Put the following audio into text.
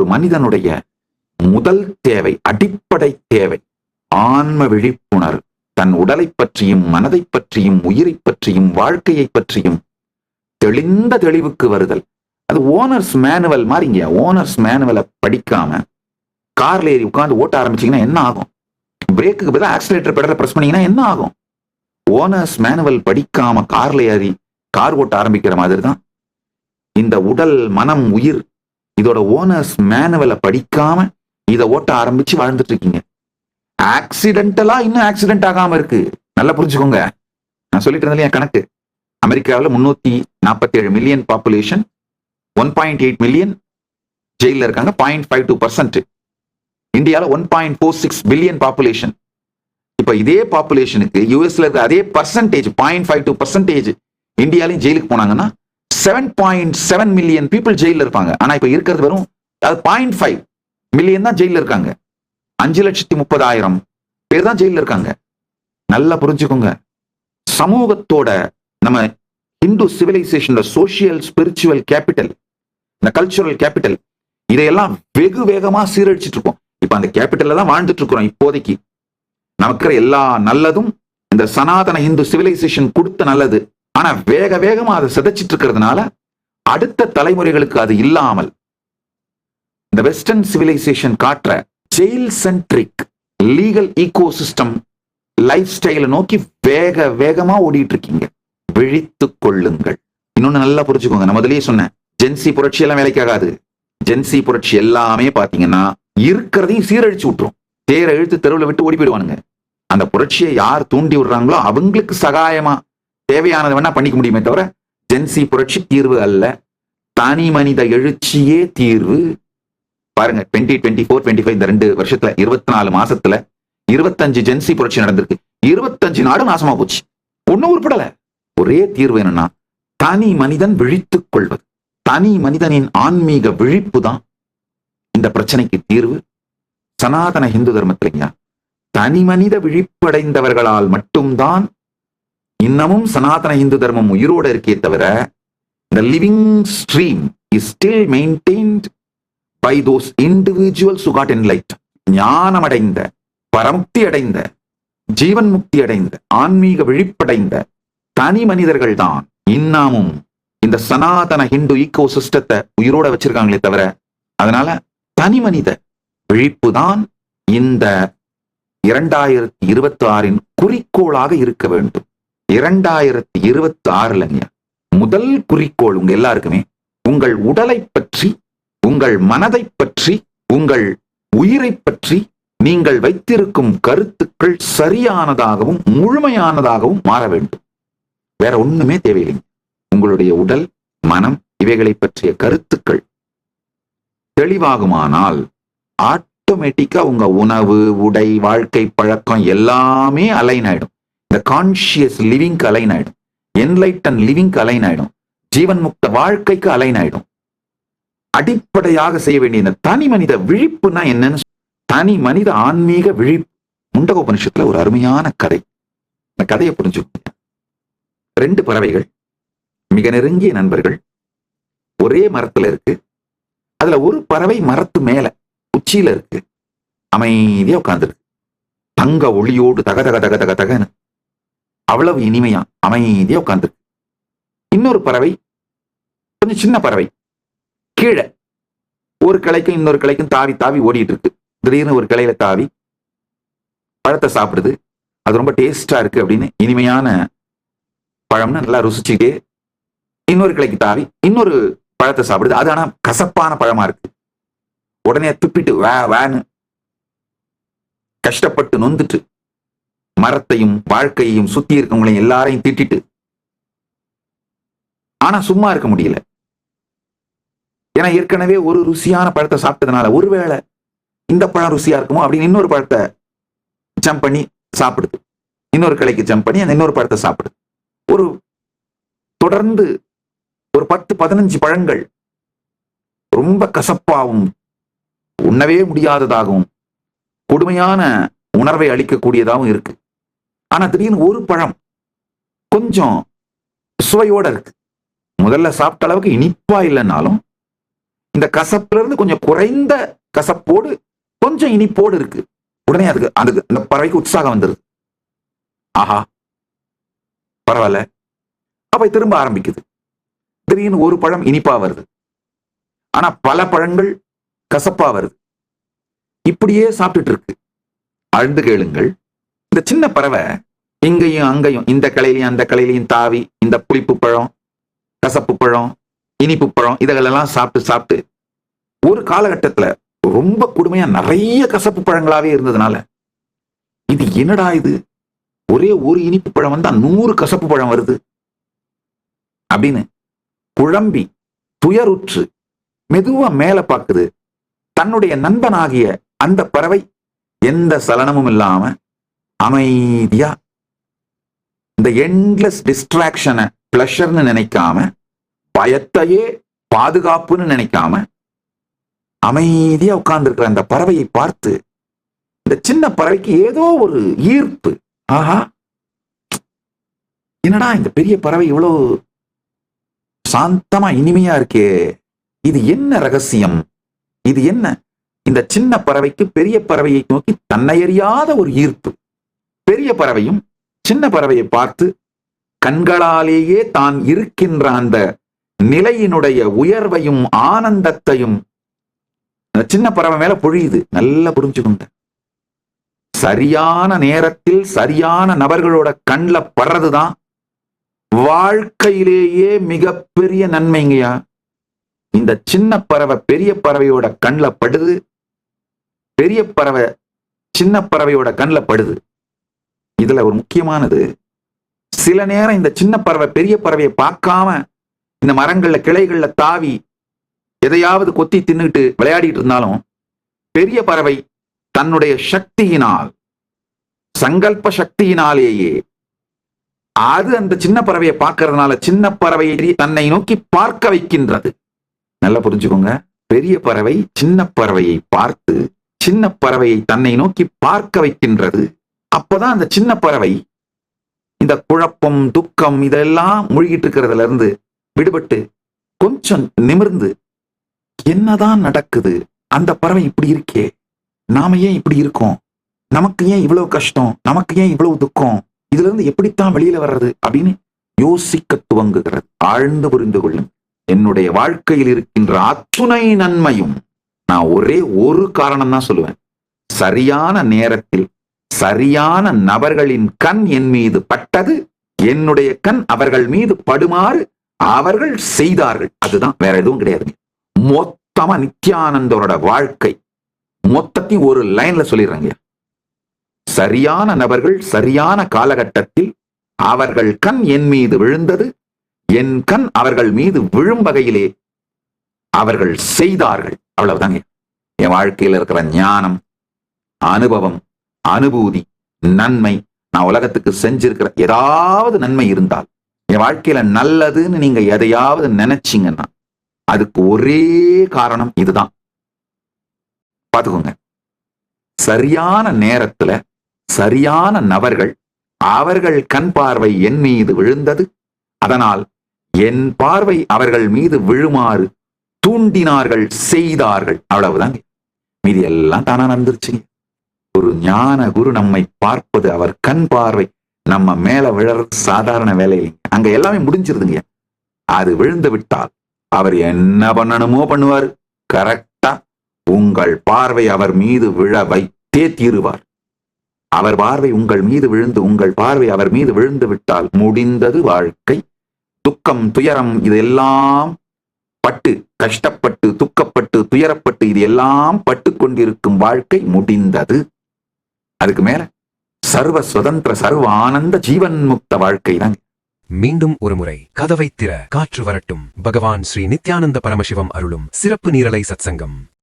ஒரு மனிதனுடைய முதல் தேவை, அடிப்படை தேவை ஆன்ம விழிப்புணர்வு. தன் உடலை பற்றியும் மனதை பற்றியும் உயிரை பற்றியும் வாழ்க்கையை பற்றியும் தெளிந்த தெளிவுக்கு வருதல். அது ஓனர்ஸ் மேனுவல் மாதிரிங்க. ஓனர்ஸ் மேனுவலை படிக்காம கார்ல ஏறி உட்காந்து ஓட்ட ஆரம்பிச்சீங்கன்னா என்ன ஆகும்? பிரேக்குக்கு பதிலாக ஆக்சிலேட்டர் பெடலை பிரஸ் பண்ணீங்கன்னா என்ன ஆகும்? ஓனர்ஸ் மேனுவல் படிக்காம கார்ல ஏறி கார் ஓட்ட ஆரம்பிக்கிற மாதிரி தான் இந்த உடல் மனம் உயிர். இதோட ஓனர்ஸ் மேனுவலை படிக்காம இதை ஓட்ட ஆரம்பிச்சு வாழ்ந்துட்டு இருக்கீங்க. ஆக்சிடென்டலா இன்னும் ஆக்சிடென்ட் ஆகாம இருக்கு. நல்லா புரிஞ்சுக்கோங்க. நான் சொல்லிட்டு இருந்தேன் கணக்கு. அமெரிக்காவில் 347 மில்லியன் பாப்புலேஷன், 1.8 மில்லியன் ஜெயில இருக்காங்க, 0.52%. இந்தியாவில் 1.46 பில்லியன் பாப்புலேஷன். இப்ப இதே பாப்புலேஷனுக்கு யூஎஸ்ல இருக்க அதே பர்சன்டேஜ் 0.52% இந்தியாலையும் ஜெயிலுக்கு போனாங்கன்னா 7.7 மில்லியன் பீப்புள் ஜெயில இருப்பாங்க. ஆனா இப்ப இருக்கிறது வெறும் 0.5 மில்லியன் தான் ஜெயில இருக்காங்க. 5,30,000 பேர் தான் ஜெயில இருக்காங்க. நல்லா புரிஞ்சுக்கோங்க. சமூகத்தோட நம்ம Hindu civilisation social spiritual capital, இந்த கல்ச்சுரல் கேபிட்டல், இதையெல்லாம் வெகு வேகமா சீரழிச்சிட்டு இருக்கோம். இப்ப அந்த கேபிட்டல்ல தான் வாழ்ந்துட்டு இருக்கிறோம். இப்போதைக்கு நமக்கு எல்லா நல்லதும் இந்த சனாதன இந்து சிவிலைசேஷன் கொடுத்த நல்லது. ஆனா வேக வேகமா அதை சிதைச்சிட்டு இருக்கிறதுனால அடுத்த தலைமுறைகளுக்கு அது இல்லாமல் இந்த வெஸ்டர்ன் சிவிலைசேஷன் காட்டுற jail centric legal ecosystem life ஸ்டைலை நோக்கி வேக வேகமா ஓடிட்டு இருக்கீங்க. விழித்துக் கொள்ளுங்கள். இன்னொன்னு நல்லா புரிஞ்சுக்கோங்க. நான் முதலே சொன்னேன், ஜென்சி புரட்சி எல்லாம் வேலைக்காகாது. ஜென்சி புரட்சி எல்லாமே பாத்தீங்கன்னா இருக்கிறதையும் சீரழிச்சு விட்டுரும். தேரை இழுத்து தெருவில் விட்டு ஓடி போயிடுவானுங்க. அந்த புரட்சியை யார் தூண்டி விடுறாங்களோ அவங்களுக்கு சகாயமா தேவையானது வேணா பண்ணிக்க முடியுமே தவிர ஜென்சி புரட்சி தீர்வு அல்ல. தனி மனித எழுச்சியே தீர்வு. பாருங்க, 2024-25 இந்த 2 வருஷத்துல 24 மாசத்துல 25 ஜென்சி புரட்சி நடந்திருக்கு. 25 நாடு நாசமா போச்சு. ஒன்னும் உருப்படல. ஒரே தீர்வு என்னன்னா தனி மனிதன் விழித்துக் கொள்வது. தனி மனிதனின் ஆன்மீக விழிப்பு தான் இந்த பிரச்சனைக்கு தீர்வு. சனாதன இந்து தர்மத்திலைங்க தனி மனித விழிப்படைந்தவர்களால் மட்டும்தான் இன்னமும் சனாதன இந்து தர்மம் உயிரோட இருக்கே தவிர the living stream is still maintained by those individuals who got enlightened. ஞானம் அடைந்த, பரமுக்தி அடைந்த, ஜீவன் முக்தி அடைந்த, ஆன்மீக விழிப்படைந்த தனி மனிதர்கள் தான் இன்னமும் இந்த சனாதன ஹிந்து ஈகோ சிஸ்டத்தை உயிரோட வச்சிருக்காங்களே தவிர, அதனால தனி மனித விழிப்பு தான் இந்த 2026 குறிக்கோளாக இருக்க வேண்டும். 2026 முதல் குறிக்கோள் உங்க எல்லாருக்குமே உங்கள் உடலை பற்றி, உங்கள் மனதை பற்றி, உங்கள் உயிரை பற்றி நீங்கள் வைத்திருக்கும் கருத்துக்கள் சரியானதாகவும் முழுமையானதாகவும் மாற வேண்டும். வேற ஒண்ணுமே தேவையில்லைங்க. உங்களுடைய உடல் மனம் இவைகளை பற்றிய கருத்துக்கள் தெளிவாகுமானால் ஆட்டோமேட்டிக்கா உங்க உணவு உடை வாழ்க்கை பழக்கம் எல்லாமே அலைன் ஆயிடும். இந்த கான்சியஸ் லிவிங்க்கு அலைன் ஆயிடும். என்லைட்டன் லிவிங்க்கு அலைன் ஆயிடும். ஜீவன் முக்த வாழ்க்கைக்கு அலைன் ஆயிடும். அடிப்படையாக செய்ய வேண்டிய இந்த தனி மனித விழிப்புனா என்னன்னு, தனி மனித ஆன்மீக விழிப்பு. முண்டகோபனிஷத்துல ஒரு அருமையான கதை. இந்த கதையை புரிஞ்சுக்கோங்க. 2 பறவைகள் மிக நெருங்கிய நண்பர்கள், ஒரே மரத்துல இருக்கு. அதுல ஒரு பறவை மரத்து மேல உச்சியில இருக்கு, அமைதியா உட்கார்ந்துருக்கு. தங்க ஒளியோடு தக தக தக தக தகன்னு அவ்வளவு இனிமையா அமைதியா உட்கார்ந்துருக்கு. இன்னொரு பறவை, கொஞ்சம் சின்ன பறவை, கீழே ஒரு கிளைக்கும் இன்னொரு கிளைக்கும் தாவி தாவி ஓடிட்டு இருக்கு. திடீர்னு ஒரு கிளையில தாவி பழத்தை சாப்பிடுது. அது ரொம்ப டேஸ்டா இருக்கு அப்படின்னு இனிமையான பழம்னு நல்லா ருசிச்சுட்டே இன்னொரு கிளைக்கு தாவி இன்னொரு பழத்தை சாப்பிடுது. அது ஆனா கசப்பான பழமா இருக்கு. உடனே துப்பிட்டு வேன்னு கஷ்டப்பட்டு நொந்துட்டு மரத்தையும் வாழ்க்கையையும் சுத்தி இருக்கவங்களையும் எல்லாரையும் திட்டிட்டு, ஆனா சும்மா இருக்க முடியல. ஏன்னா ஏற்கனவே ஒரு ருசியான பழத்தை சாப்பிட்டதுனால ஒருவேளை இந்த பழம் ருசியா இருக்குமோ அப்படின்னு இன்னொரு பழத்தை ஜம்ப் பண்ணி சாப்பிடுது. இன்னொரு கிளைக்கு ஜம்ப் பண்ணி அந்த இன்னொரு பழத்தை சாப்பிடுது. ஒரு தொடர்ந்து ஒரு 10-15 பழங்கள் ரொம்ப கசப்பாகவும் உண்ணவே முடியாததாகவும் கொடுமையான உணர்வை அளிக்கக்கூடியதாகவும் இருக்கு. ஆனா திடீர்னு ஒரு பழம் கொஞ்சம் சுவையோட இருக்கு. முதல்ல சாப்பிட்ட அளவுக்கு இனிப்பா இல்லைன்னாலும் இந்த கசப்புல இருந்து கொஞ்சம் குறைந்த கசப்போடு கொஞ்சம் இனிப்போடு இருக்கு. உடனே அதுக்கு அதுக்கு இந்த பறவைக்கு உற்சாகம் வந்துருது. ஆஹா, பரவாயில்ல. அப்ப திரும்ப ஆரம்பிக்குது. திடீர்னு ஒரு பழம் இனிப்பா வருது, ஆனா பல பழங்கள் கசப்பா வருது. இப்படியே சாப்பிட்டுட்டு இருக்கு. ஆழ்ந்து கேளுங்கள். இந்த சின்ன பறவை இங்கேயும் அங்கேயும் இந்த கிளையிலையும் அந்த கிளையிலையும் தாவி இந்த புளிப்பு பழம், கசப்பு பழம், இனிப்பு பழம் இதெல்லாம் சாப்பிட்டு சாப்பிட்டு ஒரு காலகட்டத்துல ரொம்ப கொடுமையா நிறைய கசப்பு பழங்களாவே இருந்ததுனால இது என்னடா இது, ஒரே ஒரு இனிப்பு பழம் வந்தா 100 கசப்பு பழம் வருது அப்படின்னு குழம்பி துயருற்று மெதுவா மேல பாக்குது. தன்னுடைய நண்பனாகிய அந்த பறவை எந்த சலனமும் இல்லாம அமைதியா இந்த எண்ட்லெஸ் டிஸ்ட்ராக்ஷனை பிளஷர்னு நினைக்காம, பயத்தையே பாதுகாப்புன்னு நினைக்காம அமைதியா உட்கார்ந்து இருக்கிற அந்த பறவையை பார்த்து இந்த சின்ன பறவைக்கு ஏதோ ஒரு ஈர்ப்பு. ஆஹா, என்னடா இந்த பெரிய பறவை இவ்வளவு சாந்தமா இனிமையா இருக்கே, இது என்ன ரகசியம், இது என்ன? இந்த சின்ன பறவைக்கு பெரிய பறவையை நோக்கி தன்னையறியாத ஒரு ஈர்ப்பு. பெரிய பறவையும் சின்ன பறவையை பார்த்து கண்களாலேயே தான் இருக்கின்ற அந்த நிலையினுடைய உயர்வையும் ஆனந்தத்தையும் சின்ன பறவை மேல பொழியுது. நல்லா புரிஞ்சுக்கோங்க. சரியான நேரத்தில் சரியான நபர்களோட கண்ல படுறதுதான் வாழ்க்கையிலேயே மிகப்பெரிய நன்மைங்கயா. இந்த சின்ன பறவை பெரிய பறவையோட கண்ல படுது, பெரிய பறவை சின்ன பறவையோட கண்ல படுது. இதுல ஒரு முக்கியமானது, சில நேரம் இந்த சின்ன பறவை பெரிய பறவையை பார்க்காம இந்த மரங்கள்ல கிளைகள்ல தாவி எதையாவது கொத்தி தின்னுட்டு விளையாடிட்டு இருந்தாலும், பெரிய பறவை தன்னுடைய சக்தியினால், சங்கல்ப சக்தியினாலேயே அது அந்த சின்ன பறவையை பார்க்கறதுனால சின்ன பறவையை தன்னை நோக்கி பார்க்க வைக்கின்றது. நல்லா புரிஞ்சுக்கோங்க. பெரிய பறவை சின்ன பறவையை பார்த்து சின்ன பறவையை தன்னை நோக்கி பார்க்க வைக்கின்றது. அப்பதான் அந்த சின்ன பறவை இந்த குழப்பம் துக்கம் இதெல்லாம் மூழ்கிட்டு இருக்கிறதுல இருந்து விடுபட்டு கொஞ்சம் நிமிர்ந்து, என்னதான் நடக்குது, அந்த பறவை இப்படி இருக்கே, நாம ஏன் இப்படி இருக்கோம், நமக்கு ஏன் இவ்வளவு கஷ்டம், நமக்கு ஏன் இவ்வளவு துக்கம், இதுல இருந்து எப்படித்தான் வெளியில வர்றது அப்படின்னு யோசிக்க துவங்குகிறது. ஆழ்ந்து புரிந்து கொள்ளும். என்னுடைய வாழ்க்கையில் இருக்கின்ற அத்துணை நன்மையும் நான் ஒரே ஒரு காரணம் தான் சொல்லுவேன். சரியான நேரத்தில் சரியான நபர்களின் கண் என் மீது பட்டது, என்னுடைய கண் அவர்கள் மீது படுமாறு அவர்கள் செய்தார்கள். அதுதான், வேற எதுவும் கிடையாது. மொத்தமா நித்யானந்தரோட வாழ்க்கை மொத்தத்தையும் ஒரு லைன்ல சொல்லிடுறாங்க. சரியான நபர்கள் சரியான காலகட்டத்தில் அவர்கள் கண் என் மீது விழுந்தது, என் கண் அவர்கள் மீது விழும் வகையிலே அவர்கள் செய்தார்கள். அவ்வளவுதாங்க. என் வாழ்க்கையில் இருக்கிற ஞானம், அனுபவம், அனுபூதி, நன்மை, நான் உலகத்துக்கு செஞ்சிருக்கிற ஏதாவது நன்மை இருந்தால், என் வாழ்க்கையில நல்லதுன்னு நீங்க எதையாவது நினைச்சீங்கன்னா அதுக்கு ஒரே காரணம் இதுதான். பாத்துக்கோங்க. சரியான நேரத்துல சரியான நபர்கள் அவர்கள் கண் பார்வை என் மீது விழுந்தது, அதனால் என் பார்வை அவர்கள் மீது விழுமாறு தூண்டினார்கள், செய்தார்கள். அவ்வளவுதாங்க. மீதி எல்லாம் தானா நடந்துருச்சுங்க. ஒரு ஞான குரு நம்மை பார்ப்பது, அவர் கண் பார்வை நம்ம மேல விழறது சாதாரண வேலை இல்லைங்க. அங்க எல்லாமே முடிஞ்சிருதுங்க. அது விழுந்து விட்டால் அவர் என்ன பண்ணணுமோ பண்ணுவார். கரெக்டா உங்கள் பார்வை அவர் மீது விழ வைத்தே தீருவார். அவர் பார்வை உங்கள் மீது விழுந்து, உங்கள் பார்வை அவர் மீது விழுந்து விட்டால் முடிந்தது வாழ்க்கை. துக்கம், துயரம் இதெல்லாம் பட்டு, கஷ்டப்பட்டு, துக்கப்பட்டு, துயரப்பட்டு இது எல்லாம் பட்டு கொண்டிருக்கும் வாழ்க்கை முடிந்தது. அதுக்கு மேல சர்வ சுதந்திர சர்வ ஆனந்த ஜீவன் முக்த வாழ்க்கை தான். மீண்டும் ஒரு முறை கதவை திற, காற்று வரட்டும். பகவான் ஸ்ரீ நித்யானந்த பரமசிவம் அருளும் சிறப்பு நீரலை சத்சங்கம்.